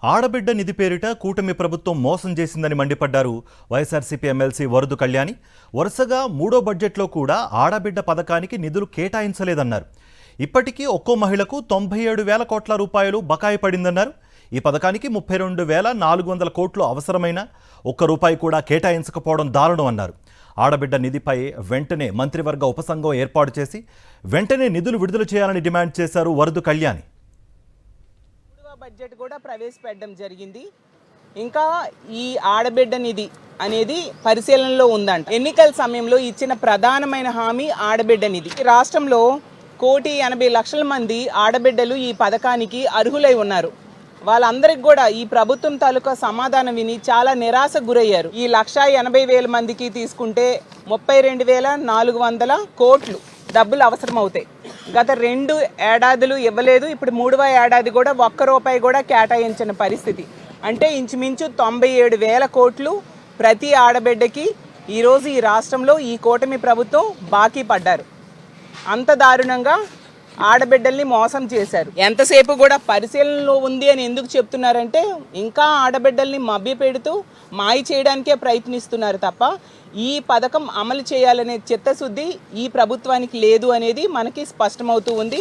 ఆడబిడ్డ నిధి పేరిట కూటమి ప్రభుత్వం మోసం చేసిందని మండిపడ్డారు వైఎస్ఆర్సీపీ ఎమ్మెల్సీ వరదు కళ్యాణి. వరుసగా మూడో బడ్జెట్లో కూడా ఆడబిడ్డ పథకానికి నిధులు కేటాయించలేదన్నారు. ఇప్పటికీ ఒక్కో మహిళకు 97,000 కోట్ల రూపాయలు బకాయి పడిందన్నారు. ఈ పథకానికి 32,400 కోట్లు అవసరమైన ఒక్క రూపాయి కూడా కేటాయించకపోవడం దారుణం అన్నారు. ఆడబిడ్డ నిధిపై వెంటనే మంత్రివర్గ ఉపసంఘం ఏర్పాటు చేసి వెంటనే నిధులు విడుదల చేయాలని డిమాండ్ చేశారు వరదు కళ్యాణి. బడ్జెట్ కూడా ప్రవేశపెట్టడం జరిగింది. ఇంకా ఈ ఆడబిడ్డ నిధి అనేది పరిశీలనలో ఉందంట. ఎన్నికల సమయంలో ఇచ్చిన ప్రధానమైన హామీ ఆడబిడ్డ నిధి. రాష్ట్రంలో 1,80,00,000 మంది ఆడబిడ్డలు ఈ పథకానికి అర్హులై ఉన్నారు. వాళ్ళందరికీ కూడా ఈ ప్రభుత్వం తాలూకా సమాధానం విని చాలా నిరాశకు గురయ్యారు. ఈ 1,80,000 మందికి తీసుకుంటే 32,400 కోట్లు డబ్బులు అవసరం అవుతాయి. గత 2 ఏడాదులు ఇవ్వలేదు. ఇప్పుడు 3వ ఏడాది కూడా ఒక్క రూపాయి కూడా కేటాయించిన పరిస్థితి. అంటే ఇంచుమించు 97,000 కోట్లు ప్రతి ఆడబిడ్డకి ఈరోజు ఈ రాష్ట్రంలో ఈ కూటమి ప్రభుత్వం బాకీ పడ్డారు. అంత దారుణంగా ఆడబిడ్డల్ని మోసం చేశారు. ఎంతసేపు కూడా పరిశీలనలో ఉంది అని ఎందుకు చెప్తున్నారంటే ఇంకా ఆడబిడ్డల్ని మభ్యపెడుతూ మాయ చేయడానికే ప్రయత్నిస్తున్నారు తప్ప ఈ పథకం అమలు చేయాలనే చిత్తశుద్ధి ఈ ప్రభుత్వానికి లేదు అనేది మనకి స్పష్టమవుతూ ఉంది.